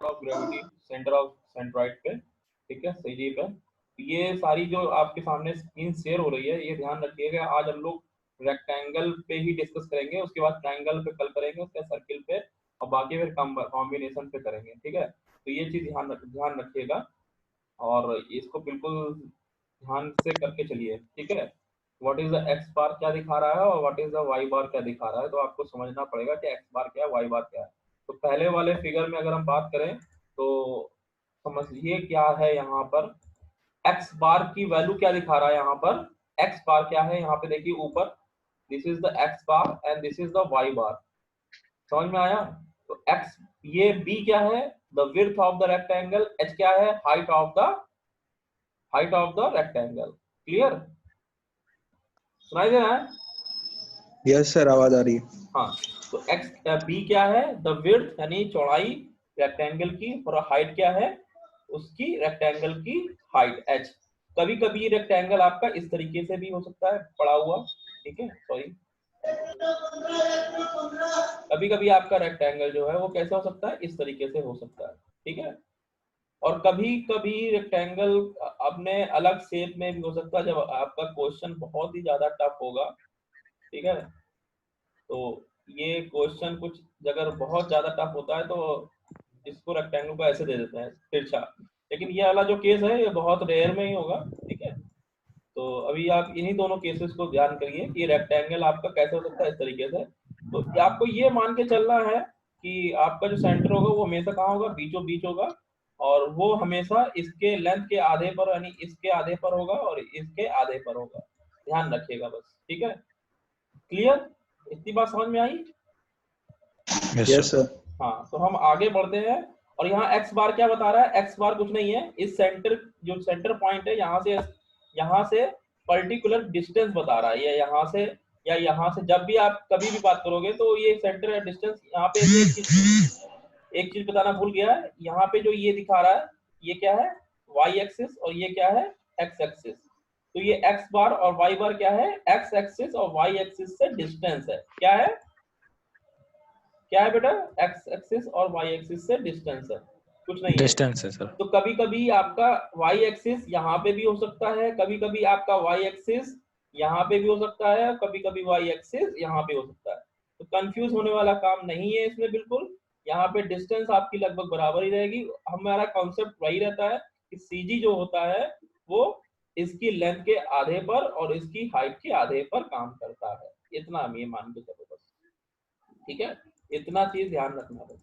Of gravity centre of centroid पे, ठीक है, सीजी पे। ये सारी जो आपके सामने स्क्रीन शेयर हो रही है, ये ध्यान रखिएगा। आज हम लोग रेक्टेंगल पे ही डिस्कस करेंगे, उसके बाद ट्रायंगल पे कल करेंगे, उसके बाद सर्किल पे, और बाकी फिर कॉम्बिनेशन पे करेंगे, ठीक है। तो ये चीज ध्यान रखिएगा और इसको बिल्कुल ध्यान से करके चलिए, ठीक है। व्हाट इज द एक्स बार क्या दिखा रहा है और व्हाट इज द वाई बार क्या दिखा रहा है, तो आपको समझना पड़ेगा कि एक्स बार क्या है, वाई बार क्या है। तो पहले वाले फिगर में अगर हम बात करें तो समझिए क्या है यहाँ पर। एक्स बार की वैल्यू क्या दिखा रहा है यहाँ पर, एक्स बार क्या है यहाँ पे देखिए ऊपर, this is the x bar and this is the y bar. समझ में आया। तो एक्स, ये बी क्या है, the width of the rectangle, h क्या है, height of the rectangle. Clear, सुनाई दे रहा है। यस सर, आवाज आ रही है। हाँ, तो एक्स बी क्या है, द विड्थ यानी चौड़ाई रेक्टेंगल की, और हाइट क्या है उसकी, रेक्टेंगल की हाइट एच। कभी कभी रेक्टेंगल आपका इस तरीके से भी हो सकता है पड़ा हुआ, ठीक है, सॉरी। कभी कभी आपका रेक्टेंगल जो है वो कैसे हो सकता है, इस तरीके से हो सकता है, ठीक है। और कभी कभी रेक्टेंगल अपने अलग शेप में भी हो सकता है, जब आपका क्वेश्चन बहुत ही ज्यादा टफ होगा, ठीक है। तो ये क्वेश्चन कुछ अगर बहुत ज्यादा टफ होता है तो इसको रेक्टेंगल को ऐसे दे देते हैं तिरछा, लेकिन ये वाला जो केस है ये बहुत रेयर में ही होगा, ठीक है। तो अभी आप इन्हीं दोनों केसेस को ध्यान करिए कि रेक्टेंगल आपका कैसे हो सकता है, इस तरीके से। तो आपको ये मान के चलना है कि आपका जो सेंटर होगा वो हमेशा कहाँ होगा, बीचों बीच होगा, और वो हमेशा इसके लेंथ के आधे पर यानी इसके आधे पर होगा और इसके आधे पर होगा। ध्यान रखिएगा बस, ठीक है। क्लियर, इतनी बात समझ में आई। Yes sir. हाँ, तो हम आगे बढ़ते हैं। और यहाँ एक्स बार क्या बता रहा है, एक्स बार कुछ नहीं है, इस सेंटर जो सेंटर पॉइंट है यहाँ से पर्टिकुलर डिस्टेंस बता रहा है। ये यहाँ से या यहाँ से, जब भी आप कभी भी बात करोगे तो ये सेंटर है डिस्टेंस। यहाँ पे एक चीज बताना भूल गया, यहाँ पे जो ये दिखा रहा है ये क्या है, वाई एक्सिस, और ये क्या है, एक्स एक्सिस। तो ये एक्स बार और वाई बार क्या है, एक्स एक्सिस और वाई एक्सिस से डिस्टेंस है। क्या है, क्या है बेटा, एक्स एक्सिस और वाई एक्सिस से डिस्टेंस है, कुछ नहीं है। डिस्टेंस है सर। तो कभी कभी आपका वाई एक्सिस यहाँ पे भी हो सकता है, कभी कभी आपका वाई एक्सिस यहाँ पे भी हो सकता है, कभी कभी वाई एक्सिस यहाँ पे हो सकता है। तो कंफ्यूज होने वाला काम नहीं है इसमें बिल्कुल। यहाँ पे डिस्टेंस आपकी लगभग बराबर ही रहेगी। हमारा कॉन्सेप्ट वही रहता है कि सीजी जो होता है वो इसकी लेंथ के आधे पर और इसकी हाइट के आधे पर काम करता है। इतना हम ये मान के चलो बस, ठीक है। इतना चीज ध्यान रखना बस,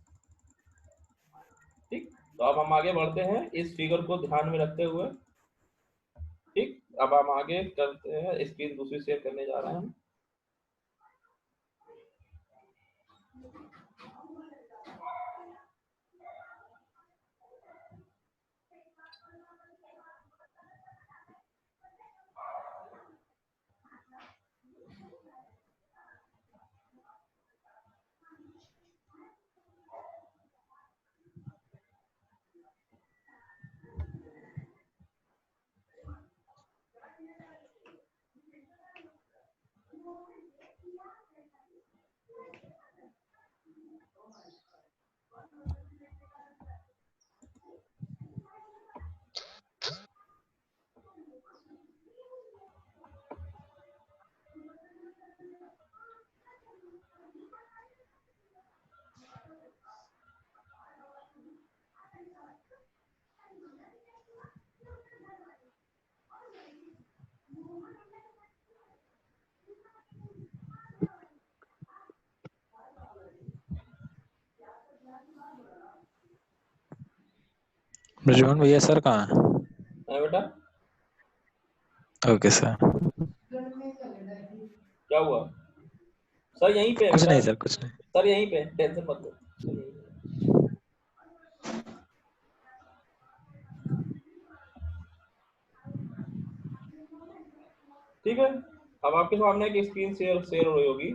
ठीक। तो अब हम आगे बढ़ते हैं इस फिगर को ध्यान में रखते हुए, ठीक। अब हम आगे करते हैं, स्क्रीन दूसरी शेयर करने जा रहे हैं। ब्रजमोहन भैया सर कहाँ है? बेटा ओके सर। क्या हुआ, सर यहीं पे है कुछ बेटा, नहीं सर, कुछ नहीं। सर यहीं पे, टेंशन मत लो, सर यहीं पे। ठीक है। अब आपके सामने एक स्क्रीन शेयर शेयर हो रही होगी,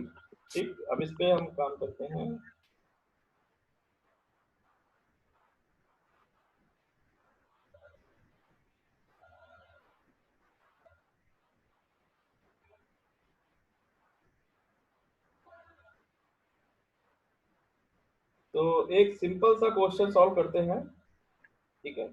ठीक। अब इस पे हम काम करते हैं। तो तो एक सिंपल सा क्वेश्चन सॉल्व करते हैं, ठीक है।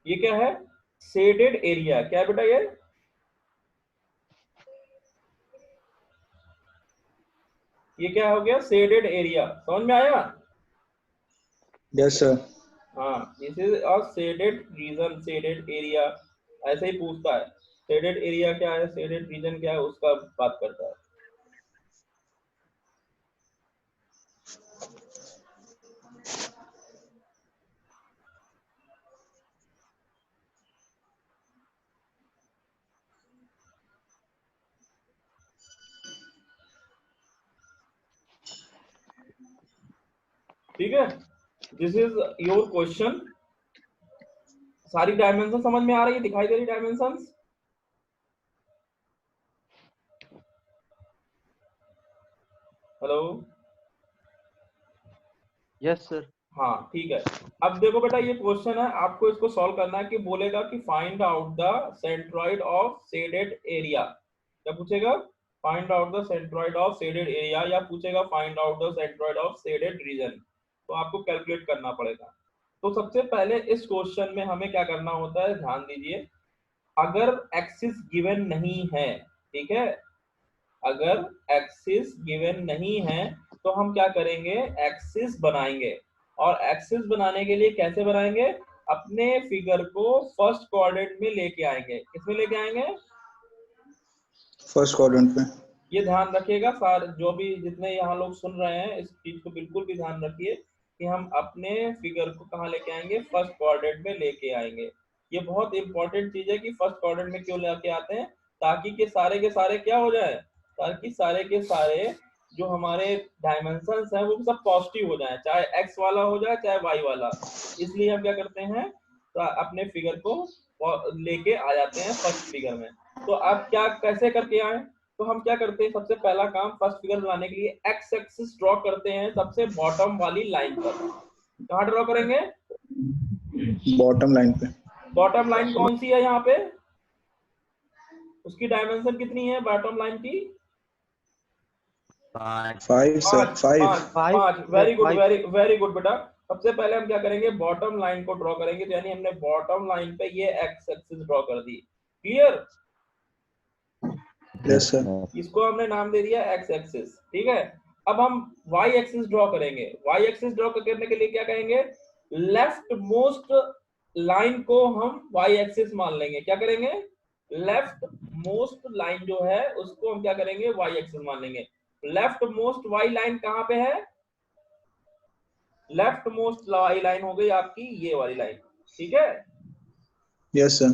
ये क्या है? Shaded area. क्या है बेटा ये क्या हो गया? Shaded area. समझ में आया? Yes sir. हाँ, this is a shaded region, shaded area. ऐसे ही पूछता है शेडेड एरिया क्या है, शेडेड रीजन क्या है, उसका बात करता है। ठीक है, दिस इज योर क्वेश्चन। सारी डायमेंशन समझ में आ रही है? दिखाई दे रही डायमेंशंस? हेलो? Yes sir. हाँ ठीक है। अब देखो बेटा, ये क्वेश्चन है, आपको इसको सॉल्व करना है कि बोलेगा कि find out the centroid of shaded area. क्या पूछेगा? Find out the centroid of shaded area, या पूछेगा find out the centroid of shaded region. तो आपको कैलकुलेट करना पड़ेगा। तो सबसे पहले इस क्वेश्चन में हमें क्या करना होता है, ध्यान दीजिए। अगर एक्सिस गिवन नहीं है, ठीक है, अगर एक्सिस गिवन नहीं है तो हम क्या करेंगे, एक्सिस बनाएंगे। और एक्सिस बनाने के लिए कैसे बनाएंगे? अपने फिगर को फर्स्ट क्वाड्रेंट में लेके आएंगे। किसमें लेके आएंगे? फर्स्ट क्वाड्रेंट पे। ये ध्यान रखिएगा, सारे जो भी जितने यहाँ लोग सुन रहे हैं, इस चीज को बिल्कुल भी ध्यान रखिए कि हम अपने फिगर को कहाँ लेके आएंगे, फर्स्ट क्वाड्रेंट में लेके आएंगे। ये बहुत इंपॉर्टेंट चीज है कि फर्स्ट क्वाड्रेंट में क्यों लेके आते हैं, ताकि के सारे क्या हो जाए, ताकि सारे के सारे जो हमारे डायमेंशंस हैं वो सब पॉजिटिव हो जाए, चाहे एक्स वाला हो जाए चाहे वाई वाला। इसलिए हम क्या करते हैं, तो अपने फिगर को लेके आ जाते हैं फर्स्ट फिगर में। तो आप क्या कैसे करके आए? तो हम क्या करते हैं, सबसे पहला काम फर्स्ट फिगर बनाने के लिए एक्स एक्सिस ड्रॉ करते हैं सबसे बॉटम वाली लाइन पर। कहाँ ड्रॉ करेंगे? बॉटम लाइन पे। बॉटम लाइन कौन सी है यहाँ पे? उसकी डायमेंशन कितनी है बॉटम लाइन की? 5 sir. 5। Very good, very good बेटा। सबसे पहले हम क्या करेंगे, बॉटम लाइन को ड्रॉ करेंगे। तो यानी हमने बॉटम लाइन पे ये एक्स एक्सिस ड्रॉ कर दी। क्लियर? Yes sir. इसको हमने नाम दे दिया एक्स एक्सिस, ठीक है। अब हम वाई एक्सिस ड्रॉ करेंगे। वाई एक्सिस ड्रॉ करने के लिए क्या कहेंगे, लेफ्ट मोस्ट लाइन को हम वाई एक्सिस मान लेंगे। क्या करेंगे? लेफ्ट मोस्ट लाइन जो है उसको हम क्या करेंगे, वाई एक्सिस मान लेंगे। लेफ्ट मोस्ट वाई लाइन कहाँ पे है? लेफ्ट मोस्ट वाई लाइन हो गई आपकी ये वाली लाइन, ठीक है। Yes sir.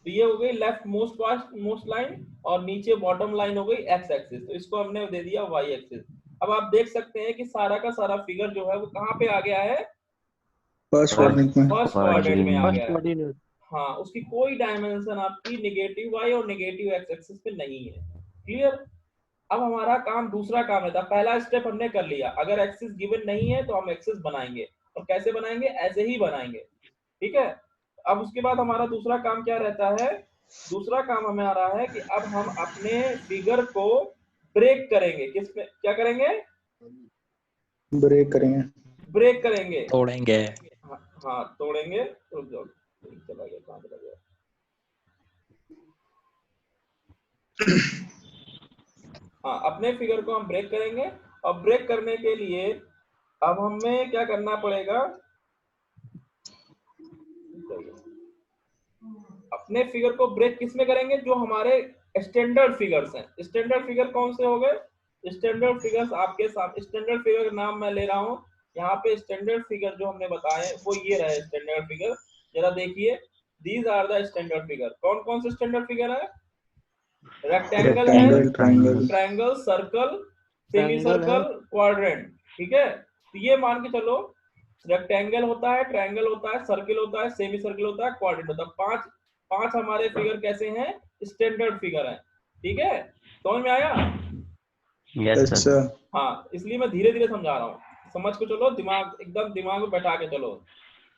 तो ये हो गई लेफ्ट मोस्ट लाइन, और नीचे बॉटम लाइन हो गई एक्स एक्सिस। तो इसको हमने दे दिया वाई एक्सिस। अब आप देख सकते हैं कि सारा का सारा फिगर जो है वो कहाँ पे आ गया है, फर्स्ट क्वाड्रेंट में। फर्स्ट क्वाड्रेंट में आ गया है। हाँ, उसकी कोई डायमेंशन आपकी नेगेटिव वाई और नेगेटिव एक्स एक्सिस पे नहीं है। क्लियर? अब हमारा काम, दूसरा काम है, पहला स्टेप हमने कर लिया। अगर एक्सिस गिवन नहीं है तो हम एक्सिस बनाएंगे। और कैसे बनाएंगे? ऐसे ही बनाएंगे, ठीक है। अब उसके बाद हमारा दूसरा काम क्या रहता है? दूसरा काम हमें आ रहा है कि अब हम अपने फिगर को ब्रेक करेंगे। किसमें क्या करेंगे? ब्रेक करेंगे। ब्रेक करेंगे, तोड़ेंगे। हाँ तोड़ेंगे। तो चला गया, कहाँ चला गया? हाँ, अपने फिगर को हम ब्रेक करेंगे। और ब्रेक करने के लिए अब हमें क्या करना पड़ेगा, अपने फिगर को ब्रेक किस में करेंगे, जो हमारे स्टैंडर्ड फिगर्स हैं। स्टैंडर्ड फिगर कौन से हो गए? स्टैंडर्ड फिगर्स आपके साथ, स्टैंडर्ड फिगर का नाम मैं ले रहा हूँ यहाँ पे। स्टैंडर्ड फिगर जो हमने बताए वो ये रहे स्टैंडर्ड फिगर। जरा देखिए, these are the standard figure. कौन कौन से स्टैंडर्ड फिगर है? रेक्टेंगल है, triangle, circle, semi circle, quadrant, ठीक है। तो ये मान के चलो, रेक्टेंगल होता है, ट्रायंगल होता है, सर्कल होता है, सेमी सर्कल होता है, क्वाड्रेंट होता है। पांच हमारे फिगर कैसे हैं? स्टैंडर्ड फिगर हैं, ठीक है। समझ में आया? Yes sir. हाँ, इसलिए मैं धीरे धीरे समझा रहा हूँ, समझ को चलो, दिमाग एकदम दिमाग में बैठा के चलो।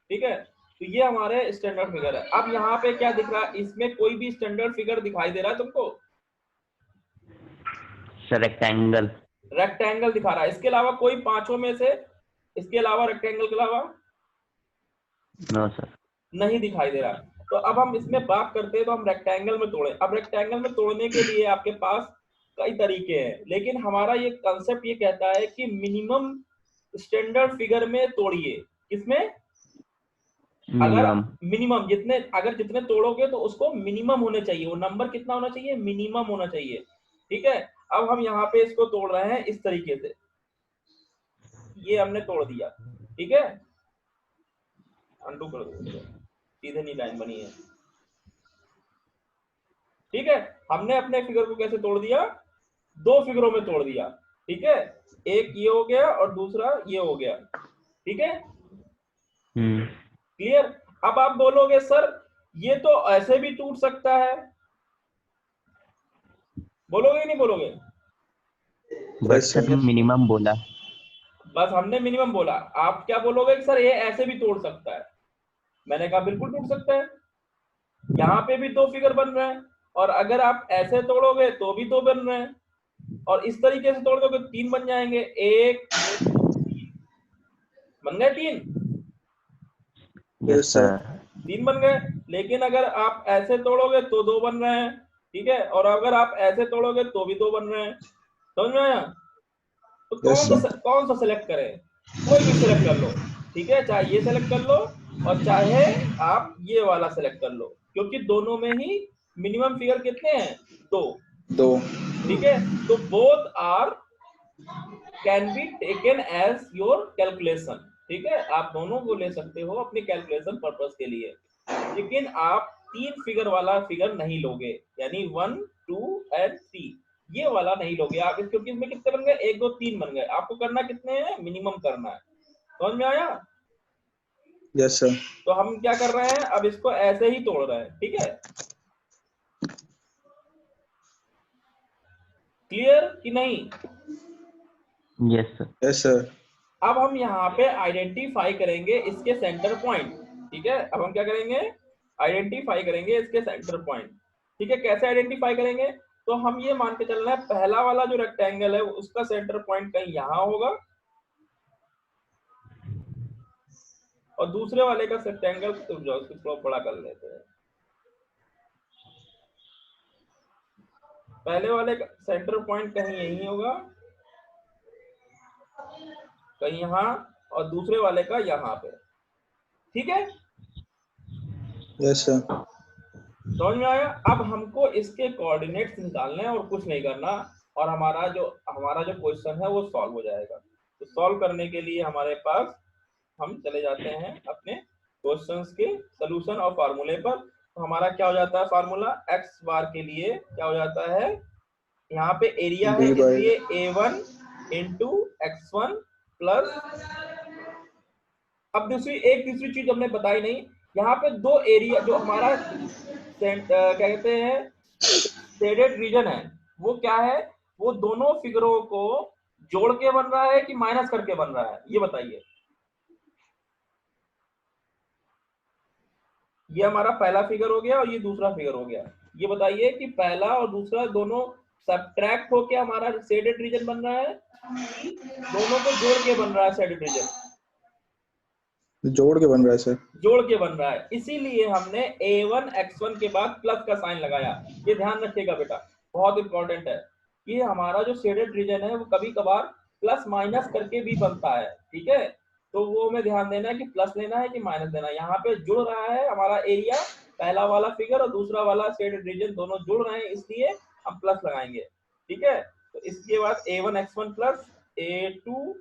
ठीक है, तो ये हमारे स्टैंडर्ड फिगर है। अब यहाँ पे क्या दिख रहा है, इसमें कोई भी स्टैंडर्ड फिगर दिखाई दे रहा है तुमको? Sir rectangle. रेक्टेंगल दिखा रहा है, इसके अलावा कोई पांचों में से, इसके अलावा रेक्टेंगल के अलावा नो सर। नहीं दिखाई दे रहा। तो अब हम इसमें बात करते हैं, तो हम रेक्टेंगल में तोड़े। अब रेक्टेंगल में तोड़ने के लिए आपके पास कई तरीके हैं, लेकिन हमारा ये कंसेप्ट ये कहता है कि मिनिमम स्टैंडर्ड फिगर में तोड़िए। किसमें? अगर मिनिमम जितने तोड़ोगे तो उसको मिनिमम होने चाहिए, वो नंबर कितना होना चाहिए? मिनिमम होना चाहिए। ठीक है, अब हम यहाँ पे इसको तोड़ रहे हैं इस तरीके से, ये हमने तोड़ दिया। ठीक है, अंडू कर दो, सीधे नहीं लाइन बनी है। ठीक है, हमने अपने फिगर को कैसे तोड़ दिया? दो फिगरों में तोड़ दिया। ठीक है, एक ये हो गया और दूसरा ये हो गया। ठीक है, क्लियर? अब आप बोलोगे सर ये तो ऐसे भी टूट सकता है, बोलोगे नहीं बोलोगे? बस सर मिनिमम बोला। बस हमने मिनिमम बोला, आप क्या बोलोगे कि सर ये ऐसे भी तोड़ सकता है? मैंने कहा बिल्कुल टूट सकता है, यहाँ पे भी दो फिगर बन रहे हैं, और अगर आप ऐसे तोड़ोगे तो भी दो बन रहे हैं, और इस तरीके से तोड़ दोगे तीन बन जाएंगे। एक, दो, तीन बन गए, तीन। Yes sir. तीन बन गए। लेकिन अगर आप ऐसे तोड़ोगे तो दो बन रहे हैं। ठीक है, और अगर आप ऐसे तोड़ोगे तो भी दो बन रहे हैं। समझ में आया? तो कौन सा सिलेक्ट करें? कोई भी सिलेक्ट कर लो। ठीक है, चाहे ये सिलेक्ट कर लो और चाहे आप ये वाला सिलेक्ट कर लो, क्योंकि दोनों में ही मिनिमम फिगर कितने हैं? दो। ठीक है, तो both are can be taken as your calculation. ठीक है, आप दोनों को ले सकते हो अपने कैलकुलेशन पर्पस के लिए, लेकिन आप तीन फिगर वाला फिगर नहीं लोगे, यानी 1, 2 एंड 3 ये वाला नहीं लोगे आप, क्योंकि इसमें कितने बन गए? 1, 2, 3 बन गए। आपको करना कितने हैं? मिनिमम करना है। समझ में आया? Yes sir. तो हम क्या कर रहे हैं, अब इसको ऐसे ही तोड़ रहे हैं। ठीक है, क्लियर कि नहीं? Yes sir. Yes sir. अब हम यहाँ पे आइडेंटिफाई करेंगे इसके सेंटर पॉइंट। ठीक है, अब हम क्या करेंगे? आइडेंटिफाई करेंगे इसके सेंटर पॉइंट। ठीक है, कैसे आइडेंटिफाई करेंगे? तो हम ये मान के चल रहे हैं पहला वाला जो रेक्टेंगल है उसका सेंटर पॉइंट कहीं यहाँ होगा, और दूसरे वाले का रेक्टेंगल थोड़ा बड़ा कर लेते हैं। पहले वाले का सेंटर पॉइंट कहीं यही होगा, कहीं यहाँ, और दूसरे वाले का यहाँ पे। ठीक है, यस सर। समझ में आया? अब हमको इसके कोऑर्डिनेट्स निकालने हैं और कुछ नहीं करना, और हमारा जो क्वेश्चन है वो सॉल्व हो जाएगा। तो सॉल्व करने के लिए हमारे पास, हम चले जाते हैं अपने क्वेश्चंस के सॉल्यूशन और फार्मूले पर। तो हमारा क्या हो जाता है फार्मूला? एक्स बार के लिए क्या हो जाता है? यहाँ पे एरिया है, इसलिए a1 इंटू x1 प्लस, अब दूसरी चीज हमने बताई नहीं, यहाँ पे दो एरिया जो हमारा क्या कहते हैं शेडेड रीजन है, वो क्या है? वो दोनों फिगरों को जोड़ के बन रहा है कि माइनस करके बन रहा है, ये बताइए। ये हमारा पहला फिगर हो गया और ये दूसरा फिगर हो गया। ये बताइए कि पहला और दूसरा दोनों सब्ट्रैक्ट होके हमारा शेडेड रीजन बन रहा है, दोनों को जोड़ के बन रहा है शेडेड रीजन? जोड़ के बन रहा है सर। जोड़ के बन रहा है, इसीलिए हमने a1 x1 के बाद प्लस का साइन लगाया। ये ध्यान रखिएगा बेटा, बहुत इंपॉर्टेंट है। ये हमारा जो शेडेड रीजन है वो कभी कभार प्लस माइनस करके भी बनता है। ठीक है, तो वो हमें ध्यान देना है कि प्लस लेना है कि माइनस लेना है। यहाँ पे जुड़ रहा है हमारा एरिया, पहला वाला फिगर और दूसरा वाला शेडेड रीजन दोनों जुड़ रहे हैं, इसलिए हम प्लस लगाएंगे। ठीक है, तो इसके बाद a1 x1 plus a2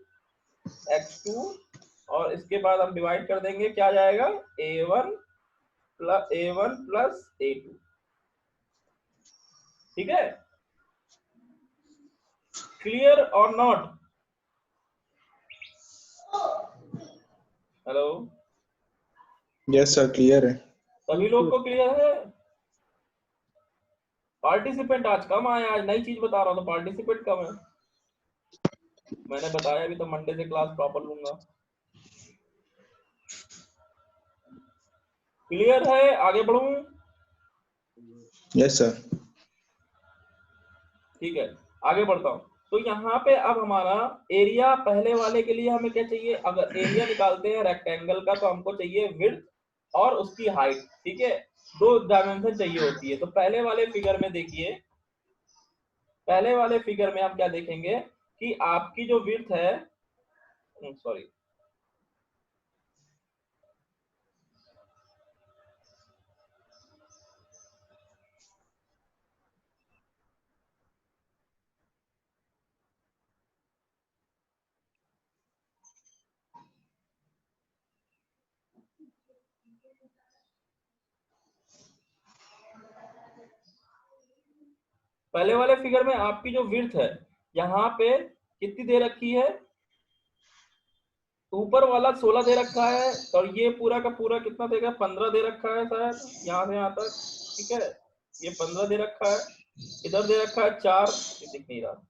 x2, और इसके बाद हम डिवाइड कर देंगे, क्या जाएगा? a1 plus a2। ठीक है, क्लियर और not? Hello, yes sir, clear है। सभी लोग को क्लियर है? पार्टिसिपेंट आज कम आए, आज नई चीज बता रहा हूँ तो पार्टिसिपेंट कम है। मैंने बताया भी तो मंडे से क्लास प्रॉपर लूंगा। क्लियर है? आगे बढ़ूं? Yes sir. ठीक है, आगे बढ़ता हूं। तो यहाँ पे अब हमारा एरिया, पहले वाले के लिए हमें क्या चाहिए? अगर एरिया निकालते हैं रेक्टेंगल का तो हमको चाहिए विड्थ और उसकी हाइट। ठीक है, 2 डायमेंशन चाहिए होती है। तो पहले वाले फिगर में देखिए, पहले वाले फिगर में हम क्या देखेंगे कि आपकी जो विड्थ है, सॉरी, पहले वाले फिगर में आपकी जो विड्थ है यहाँ पे कितनी दे रखी है? ऊपर वाला 16 दे रखा है, और ये पूरा का पूरा कितना देगा? 15 दे रखा है शायद, यहाँ से यहाँ तक। ठीक है, ये 15 दे रखा है, इधर दे रखा है 4, ये दिख नहीं रहा।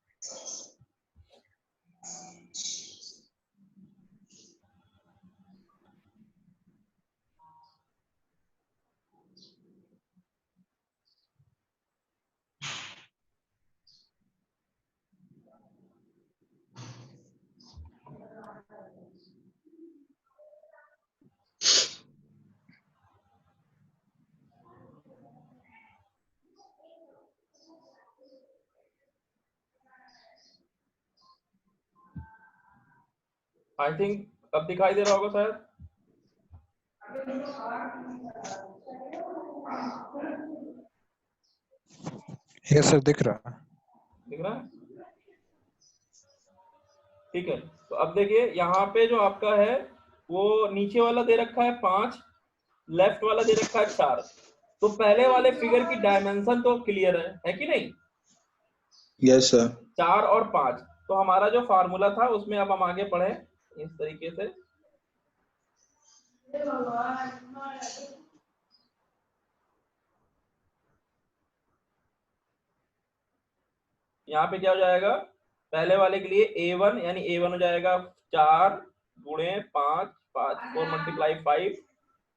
आई थिंक अब दिखाई दे रहा होगा शायद। यस सर, दिख रहा है। दिख रहा है? ठीक है, तो अब देखिए यहाँ पे जो आपका है वो नीचे वाला दे रखा है 5, लेफ्ट वाला दे रखा है 4। तो पहले वाले फिगर की डायमेंशन तो क्लियर है कि नहीं? Yes sir. 4 और 5। तो हमारा जो फार्मूला था उसमें अब हम आगे बढ़े इस तरीके से। यहाँ पे क्या हो जाएगा? पहले वाले के लिए A1, यानी A1 हो जाएगा 4 गुणे 5, 4 मल्टीप्लाई 5,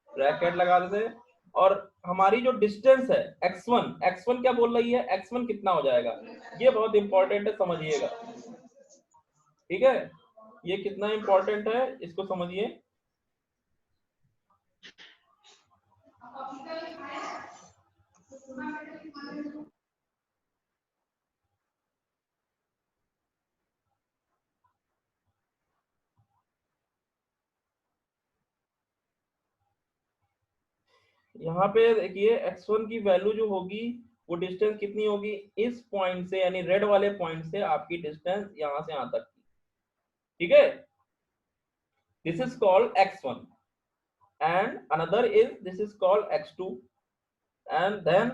ब्रैकेट लगा देते हैं। और हमारी जो डिस्टेंस है x1 क्या बोल रही है? x1 कितना हो जाएगा? ये बहुत इंपॉर्टेंट है, समझिएगा। ठीक है, ये कितना इंपॉर्टेंट है इसको समझिए। यहाँ पे देखिए x1 की वैल्यू जो होगी वो डिस्टेंस कितनी होगी? इस पॉइंट से, यानी रेड वाले पॉइंट से आपकी डिस्टेंस यहाँ से यहाँ तक की। ठीक है, this is called x1 and another is this is called x2, and then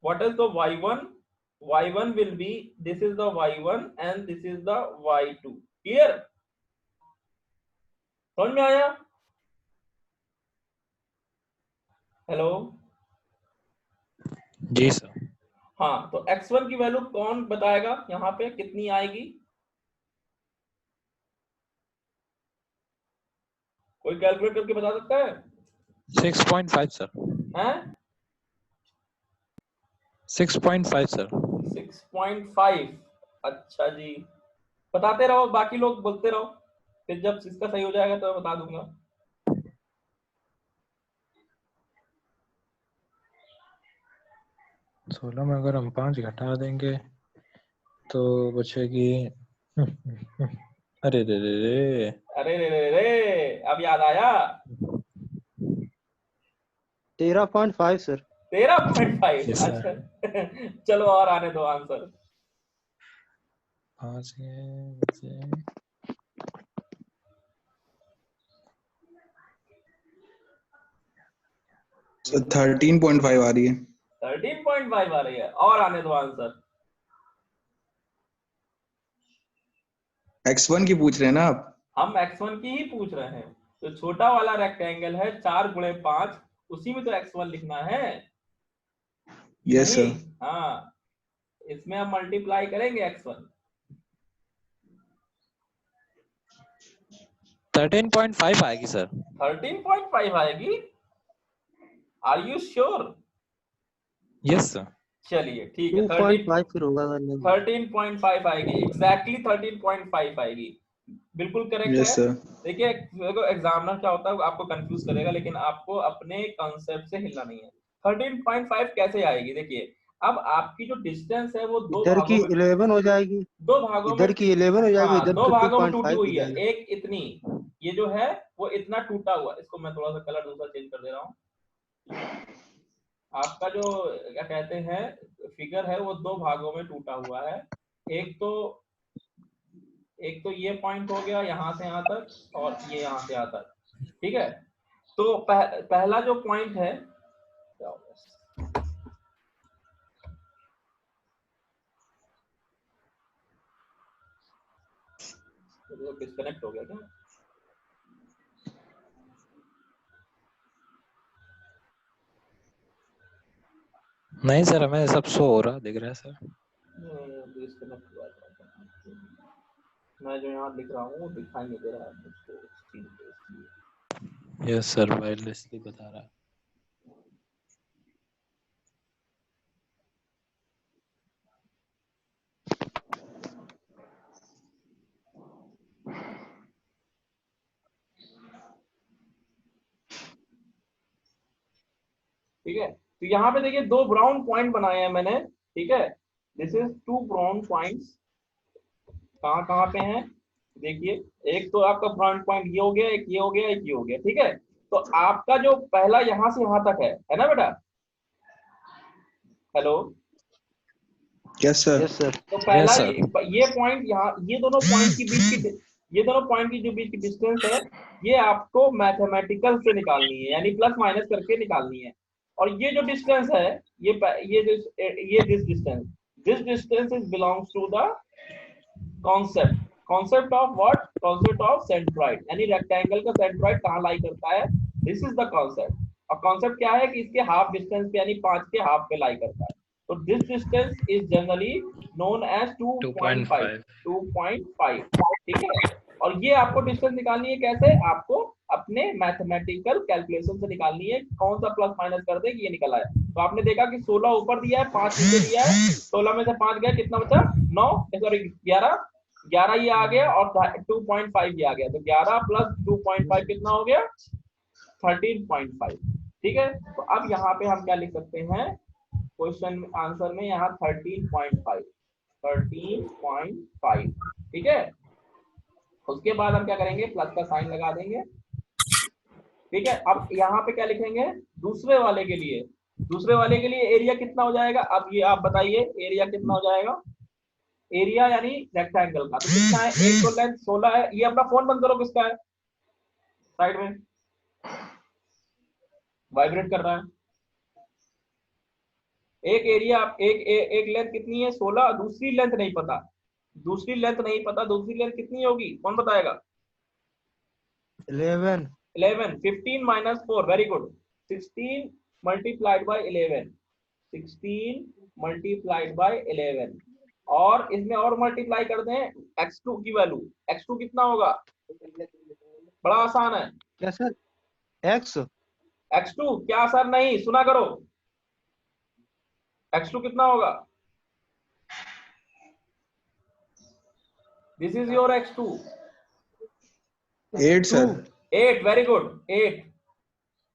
what is the y1 will be, this is the y1 and this is the y2। clear? समझ में आया? हेलो? जी सर। हाँ, तो x1 की value कौन बताएगा यहाँ पे कितनी आएगी? कोई कैलकुलेट करके बता सकता है? 6.5 सर। हैं? 6.5 सर। 6.5। अच्छा जी, बताते रहो, बाकी लोग बोलते रहो, फिर जब इसका सही हो जाएगा तो मैं बता दूंगा। सोलह में अगर हम 5 घटा देंगे तो बचेगी अरे रे रे रे, अरे रे रे रे, अब याद आया? 13.5 सर। 13.5। Yes, sir. अच्छा चलो और आने दो आंसर। 5 सर 13.5 आ रही है। 13.5 आ रही है, और आने दो आंसर। x1 की पूछ रहे हैं ना आप? हम x1 की ही पूछ रहे हैं। तो छोटा वाला रेक्टेंगल है 4 गुणे 5, उसी में तो x1 लिखना है। Yes sir. हाँ, इसमें हम मल्टीप्लाई करेंगे x1। 13.5 आएगी सर। 13.5 आएगी? Are you sure? Yes sir. चलिए ठीक है, 2.5 फिर होगा अगर नहीं। 13.5 आएगी, एग्जैक्टली 13.5 आएगी, बिल्कुल करेक्ट यस है। सर। देखिए देखो एग्जामिनर क्या होता है, आपको कंफ्यूज करेगा, लेकिन आपको अपने कॉन्सेप्ट से हिलना नहीं है। 13.5 कैसे आएगी? देखिए अब आपकी जो डिस्टेंस है वो इधर की 11 हो जाएगी, दो भागों में इधर की 11 हो जाएगी, हाँ, इधर दो की भागों में टूटी 2.5 हो हुई है। जाएगी। एक इतनी, ये जो है वो इतना टूटा हुआ, इसको मैं थोड़ा सा कलर दूसरा चेंज कर दे रहा हूँ। आपका जो क्या कहते हैं फिगर है वो दो भागों में टूटा हुआ है। एक तो ये पॉइंट हो गया यहाँ से यहाँ तक, और ये यहाँ से यहाँ तक, ठीक है। तो पहला जो पॉइंट है, डिस्कनेक्ट हो गया क्या? नहीं सर, हमें सब शो हो रहा दिख रहा है सर। डिस्कनेक्ट हुआ था। मैं जो यहाँ लिख रहा हूँ वो दिखाई नहीं दे रहा है मुझको स्क्रीन पे, इसलिए। यस सर, वायरलेसली बता रहा है। ठीक है, तो यहाँ पे देखिए दो ब्राउन पॉइंट बनाए हैं मैंने, ठीक है। This is two brown points. कहाँ कहाँ पे हैं देखिए, एक तो आपका फ्रंट पॉइंट ये हो गया, एक ये हो गया, एक ये हो गया, ठीक है। तो आपका जो पहला यहाँ से यहाँ तक है ना बेटा? Hello? Yes sir. Yes sir. तो पहला यस सर। ये पॉइंट यहाँ, ये दोनों पॉइंट के बीच की, ये दोनों पॉइंट की जो बीच की डिस्टेंस है, ये आपको मैथमेटिकल से निकालनी है, यानी प्लस माइनस करके निकालनी है। और ये जो डिस्टेंस है, ये this distance is belongs to the concept of what? Concept of centroid, यानी रेक्टेंगल का सेंट्रॉइड कहाँ लाई करता है, दिस इज द कॉन्सेप्ट। और कॉन्सेप्ट क्या है कि इसके हाफ डिस्टेंस पे, यानी 5 के हाफ पे लाई करता है। तो this distance is generally known as 2.5, 2.5, ठीक है। और ये आपको डिस्टेंस निकालनी है कैसे? आपको अपने मैथमेटिकल कैलकुलेशन से निकालनी है, कौन सा प्लस माइनस कर दे कि ये निकला है। तो आपने देखा कि 16 ऊपर दिया है, 5 नीचे दिया है, 16 में से 5 गया, कितना बचा? 9, सॉरी 11, 11 ये आ गया, और 2.5 ये आ गया, तो 11 प्लस 2.5 कितना हो गया? 13.5, ठीक है। तो अब यहाँ पे हम क्या लिख सकते हैं क्वेश्चन आंसर में? यहाँ 13.5, 13.5, ठीक है। उसके बाद हम क्या करेंगे? प्लस का साइन लगा देंगे, ठीक है। अब यहाँ पे क्या लिखेंगे दूसरे वाले के लिए? दूसरे वाले के लिए एरिया कितना हो जाएगा? अब ये आप बताइए एरिया कितना हो जाएगा? एरिया यानी रेक्टेंगल का तो कितना है? एक तो लेंथ 16 है। ये अपना फोन बंद करो, किसका है? साइड में वाइब्रेट कर रहा है। एक एरिया, एक लेंथ कितनी है? 16। दूसरी लेंथ नहीं पता, दूसरी लेंथ नहीं पता, दूसरी लेंथ कितनी होगी? कौन बताएगा? 11। 11, 15 minus 4, very good. 16 multiplied by 11, 16 multiplied by 11, और इसमें और मल्टीप्लाई कर दें x2 की वैल्यू। x2 कितना होगा? बड़ा आसान है। क्या सर? x x2 क्या सर? नहीं सुना करो, x2 कितना होगा? This is your x2। 8 sir. 8, very good, 8।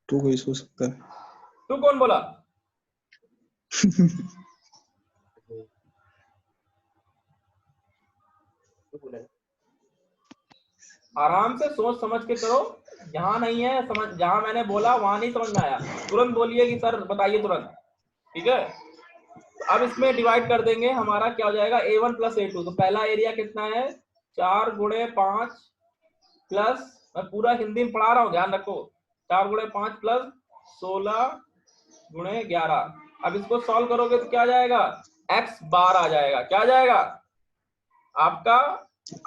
2 कोई हो सकता है। तू कौन बोला? आराम से सोच समझ के करो, यहाँ नहीं है समझ, जहां मैंने बोला वहां नहीं समझ में आया तुरंत बोलिए कि सर बताइए तुरंत, ठीक है। तो अब इसमें डिवाइड कर देंगे, हमारा क्या हो जाएगा? A1 plus A2। तो पहला एरिया कितना है? 4 गुणे 5 प्लस, मैं पूरा हिंदी में पढ़ा रहा हूँ ध्यान रखो, 4 गुणे 5 प्लस 16 गुणे 11। अब इसको सॉल्व करोगे तो क्या आ जाएगा? x बार आ जाएगा। क्या आ जाएगा? आपका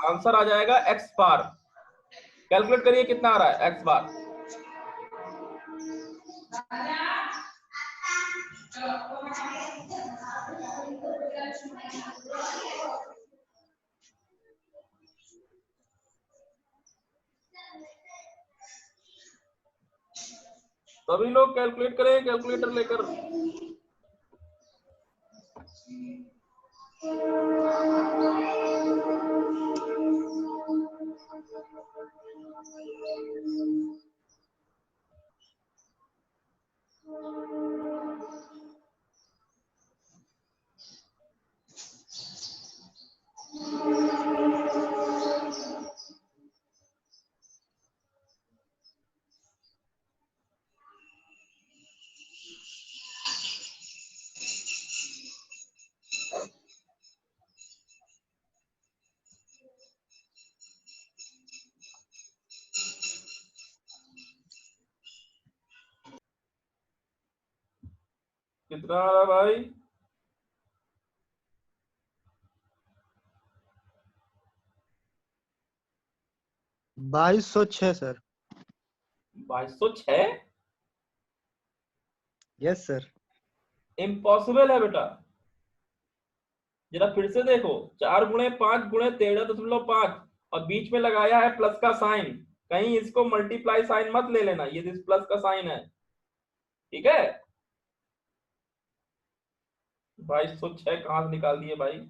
आंसर आ जाएगा x बार। कैलकुलेट करिए कितना आ रहा है x बार। तो सभी लोग कैलकुलेट करें कैलकुलेटर लेकर। कितना आ रहा भाई? 2206 सर। 2206? Yes sir. इम्पॉसिबल है बेटा, जरा फिर से देखो। 4 गुणे 5 गुणे 13.5 और बीच में लगाया है प्लस का साइन। कहीं इसको मल्टीप्लाई साइन मत ले लेना, ये प्लस का साइन है, ठीक है। 2206 कहां से निकाल दिए भाई?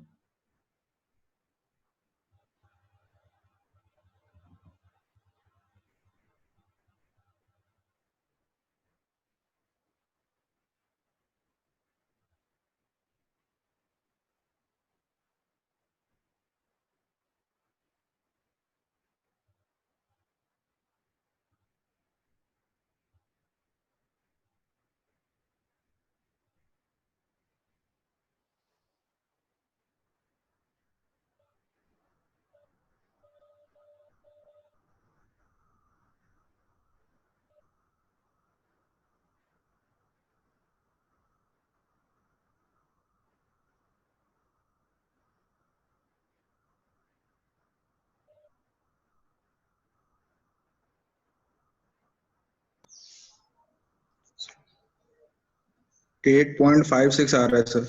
एट 8.56 आ रहा है सर।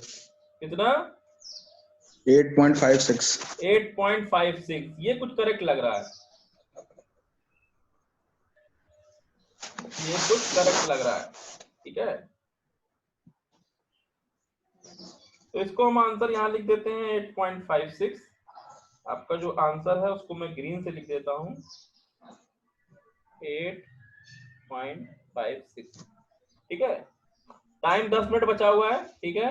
कितना? 8.56। 8.56, ये कुछ करेक्ट लग रहा है, ये कुछ करेक्ट लग रहा है, ठीक है। तो इसको हम आंसर यहाँ लिख देते हैं 8.56। आपका जो आंसर है उसको मैं ग्रीन से लिख देता हूँ 8.56, ठीक है। टाइम 10 मिनट बचा हुआ है, ठीक है।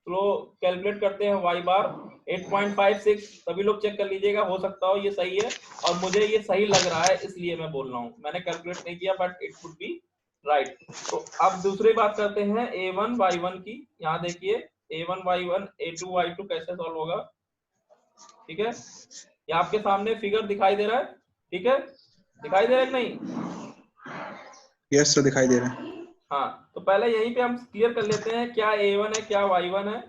तो कैलकुलेट करते हैं y बार 8.56। सभी लोग चेक कर लीजिएगा, हो सकता हो ये सही है, और मुझे ये सही लग रहा है इसलिए मैं बोल रहा हूँ। मैंने कैलकुलेट नहीं किया but it could be right. तो अब दूसरी बात करते हैं a1 y1 की। यहाँ देखिए a1 y1 a2 y2 कैसे सॉल्व होगा, ठीक है। ये आपके सामने फिगर दिखाई दे रहा है, ठीक है, दिखाई दे रहा है कि नहीं? यस सर, दिखाई दे रहा है। हाँ, तो पहले यहीं पे हम क्लियर कर लेते हैं क्या a1 है क्या y1 है।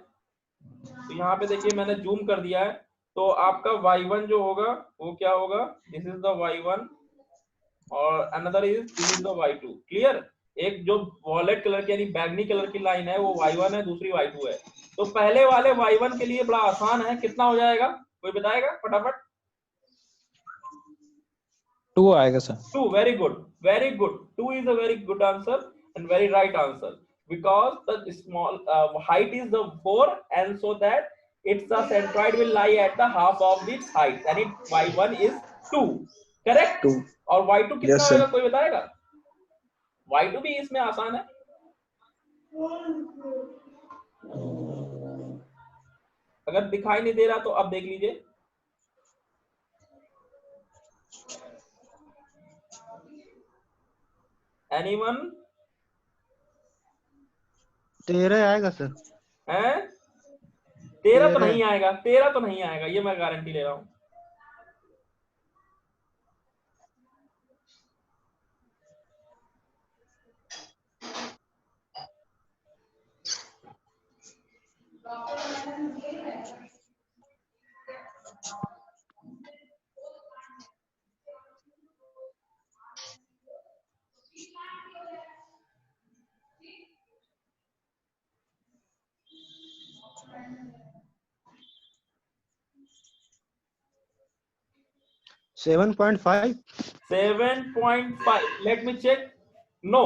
तो यहाँ पे देखिए मैंने जूम कर दिया है, तो आपका y1 जो होगा वो क्या होगा, दिस इज द y1 और another is this is the y2। Clear? एक जो वॉलेट कलर की यानी बैगनी कलर की लाइन है वो y1 है, दूसरी y2 है। तो पहले वाले y1 के लिए बड़ा आसान है, कितना हो जाएगा कोई बताएगा फटाफट? 2 आएगा sir. 2, very good, very good. 2 is a very good answer and very right answer, because the small height is the 4, and so that its the centroid will lie at the half of its height, and it y1 is 2, correct? 2। और y2 कितना Yes, होगा sir. कोई बताएगा? y2 भी इसमें आसान है। अगर दिखाई नहीं दे रहा तो अब देख लीजिए। एनीवन? 13 आएगा सर। हैं? 13 तो 13। नहीं आएगा, 13 तो नहीं आएगा, ये मैं गारंटी ले रहा हूं। $7.5। 7.5, let me check. No,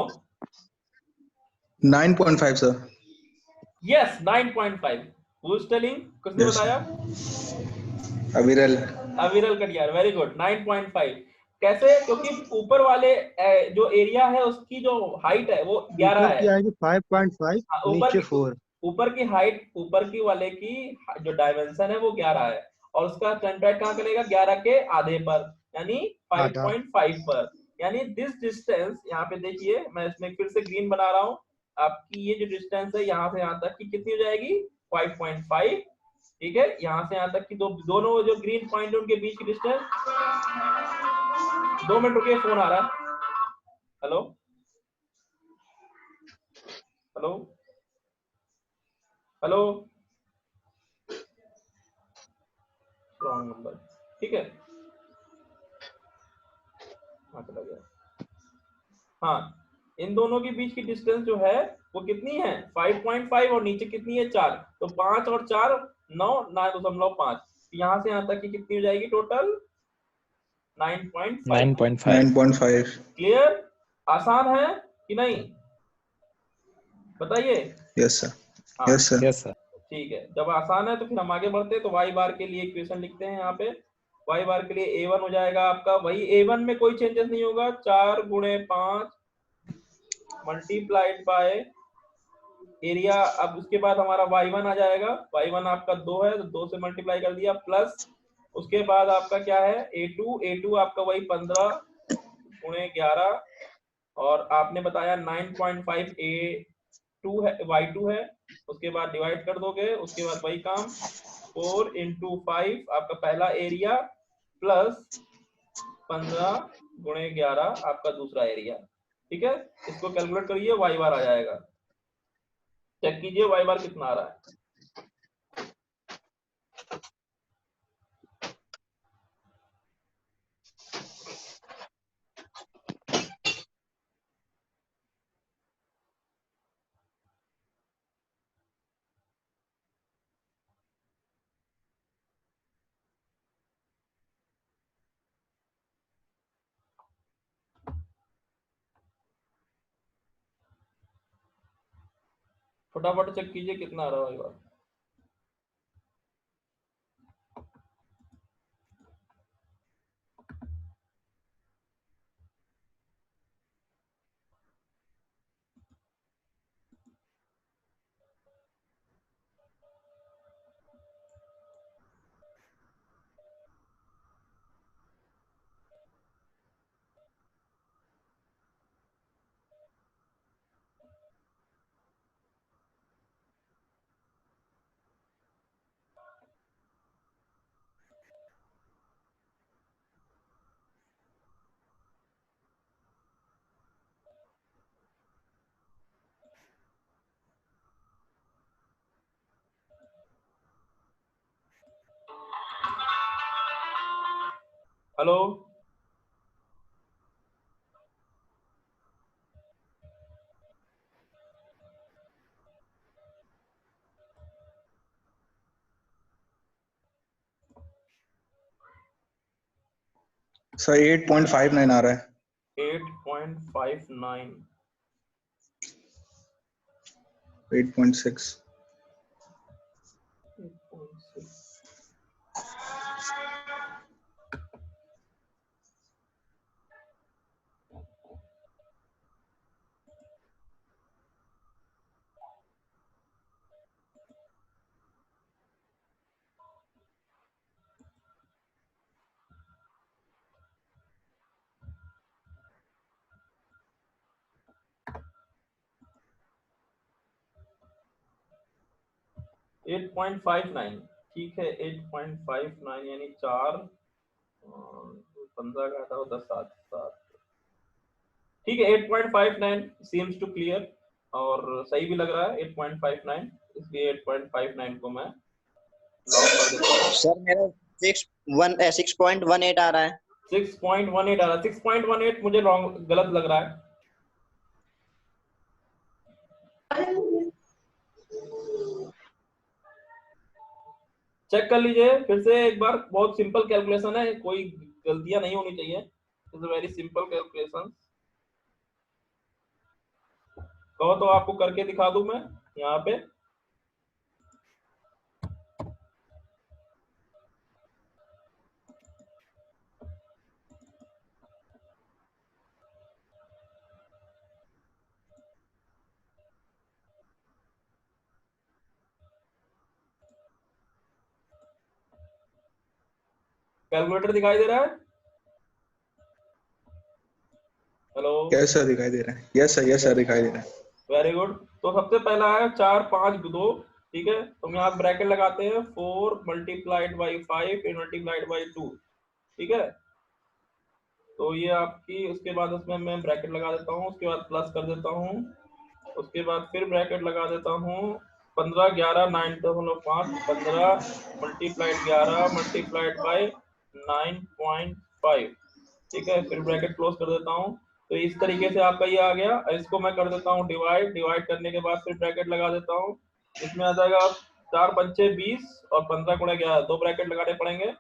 9.5 sir. Yes 9.5। Who is telling? किसने Yes. बताया? अविरल। अविरल कटियार, वेरी गुड। 9.5 कैसे? क्योंकि ऊपर वाले जो एरिया है उसकी जो हाइट है वो 11 ऊपर है। की आएगी 5.5, हाँ, नीचे 4। ऊपर की हाइट, ऊपर की वाले की जो डायमेंशन है वो 11 है और उसका सेंट्रॉइड कहाँ करेगा? 11 के आधे पर, यानी आधा। 5.5 पर। यानी दिस डिस्टेंस, यहाँ पे देखिए मैं इसमें फिर से ग्रीन बना रहा हूँ, आपकी ये जो डिस्टेंस है यहाँ से यहाँ तक की कितनी हो जाएगी? 5.5। ठीक है, यहाँ से यहाँ तक की दोनों जो ग्रीन पॉइंट है उनके बीच की डिस्टेंस, 2 मिनट रुकिए, फोन आ रहा है। Hello hello hello, wrong number. ठीक है, हाँ चला गया। हाँ, इन दोनों के बीच की डिस्टेंस जो है वो कितनी है? 5.5 और नीचे कितनी है? 4। तो 5 और 4 9, 9.5। यहाँ से यहाँ तक की कितनी हो जाएगी टोटल? 9.5। 9.5। 9.5। क्लियर? आसान है कि नहीं, बताइए। Yes sir. हाँ यस सर। Yes sir. ठीक है, जब आसान है तो फिर हम आगे बढ़ते हैं। तो वाई बार के लिए इक्वेशन लिखते हैं यहाँ पे। वाई बार के लिए a1 हो जाएगा आपका, वही a1 में कोई चेंजेस नहीं होगा, 4 गुणे 5 मल्टीप्लाइड बाय एरिया। अब उसके बाद हमारा y1 आ जाएगा, y1 आपका 2 है तो 2 से मल्टीप्लाई कर दिया, प्लस उसके बाद आपका क्या है? a2 आपका वही 15 गुणे 11 और आपने बताया 9.5 a2 है, y2 है। उसके बाद डिवाइड कर दोगे, उसके बाद वही काम 4 into 5 आपका पहला एरिया, प्लस 15 गुणे 11 आपका दूसरा एरिया। ठीक है, इसको कैलकुलेट करिए, वाई बार आ जाएगा। चेक कीजिए वाई बार कितना आ रहा है। फटाफट चेक कीजिए कितना आ रहा है वाई बार। हेलो, सर 8.59 आ रहा है। 8.59। 8.6। 8.6। एट पॉइंट फाइव नाइन, ठीक है। 8.59 यानी 4 15 का हटाओ 10 7 7, ठीक है। 8.59 सीम्स टू क्लियर और सही भी लग रहा है 8.59, इसलिए 8.59 को मैं लॉक कर देता हूँ। सर मेरा 6.18 आ रहा है। 6.18 आ रहा है। 6.18 मुझे रॉन्ग, गलत लग रहा है। चेक कर लीजिए फिर से एक बार, बहुत सिंपल कैलकुलेशन है, कोई गलतियां नहीं होनी चाहिए। It's a very simple calculation. कहो तो आपको करके दिखा दूं मैं यहाँ पे। कैलकुलेटर दिखाई दे रहा है? हेलो, कैसा दिखाई दे रहा है? यस सर दिखाई दे रहा है। Very good. तो सबसे पहला है 4 5 2, ठीक है। तो हम यहाँ ब्रैकेट लगाते हैं 4 मल्टीप्लाइड बाई 5 फिर मल्टीप्लाइड बाई 2, ठीक है। तो ये आपकी, उसके बाद उसमें मैं ब्रैकेट लगा देता हूँ, उसके बाद प्लस कर देता हूँ, उसके बाद फिर ब्रैकेट लगा देता हूँ 15 11 9.5 15 मल्टीप्लाइड 11 मल्टीप्लाइड बाई 9.5, ठीक है। फिर ब्रैकेट क्लोज कर देता हूँ। तो इस तरीके से आपका ये आ गया। इसको मैं कर देता हूँ डिवाइड करने के बाद फिर ब्रैकेट लगा देता हूँ। इसमें आ जाएगा 4 पंचे 20 और 15 गुणा 11, 2 ब्रैकेट लगाने पड़ेंगे,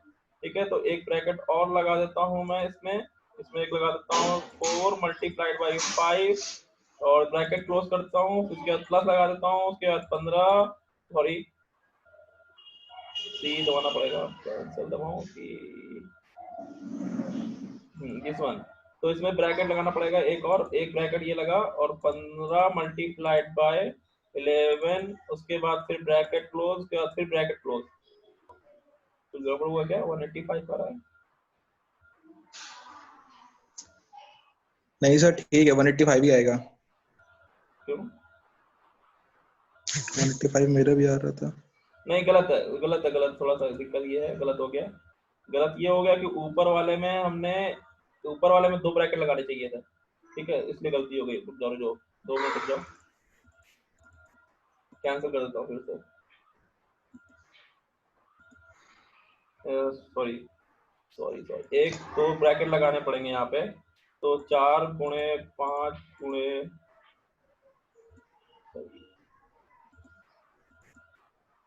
ठीक है। तो एक ब्रैकेट और लगा देता हूँ मैं इसमें एक लगा देता हूँ 4 मल्टीप्लाइड बाई 5 और ब्रैकेट क्लोज करता हूँ। उसके बाद प्लस लगा देता हूँ, उसके बाद 15, सॉरी सी दबाना पड़ेगा, कैंसिल दबाऊं कि दिस वन। तो इसमें ब्रैकेट लगाना पड़ेगा एक और, एक ब्रैकेट ये लगा और 15 मल्टीप्लाइड बाय 11, उसके बाद फिर ब्रैकेट क्लोज, उसके बाद फिर ब्रैकेट क्लोज। तो गड़बड़ हुआ क्या? 185 आ रहा है। नहीं सर ठीक है, 185 ही आएगा। क्यों? 185 मेरा भी आ रहा था। नहीं, गलत है, गलत है, गलत। थोड़ा सा दिक्कत ये है, गलत हो गया। गलत ये हो गया कि ऊपर वाले में हमने, ऊपर वाले में 2 ब्रैकेट लगाने चाहिए थे, ठीक है, इसलिए गलती हो गई। रुक जाओ, जो 2 में रुक जाओ, कैंसिल कर देता हूँ फिर से। सॉरी सॉरी सॉरी, एक 2 ब्रैकेट लगाने पड़ेंगे यहाँ पे। तो 4 गुणे 5 गुणे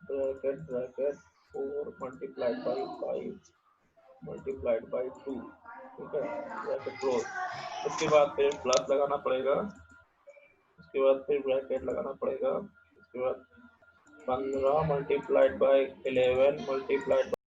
bracket bracket 4 multiplied by 5 multiplied by 2, ठीक है, ब्रैकेट क्लोज। उसके बाद फिर प्लस लगाना पड़ेगा, उसके बाद फिर ब्रैकेट लगाना पड़ेगा, उसके बाद 15 मल्टीप्लाइड बाई 11 मल्टीप्लाइड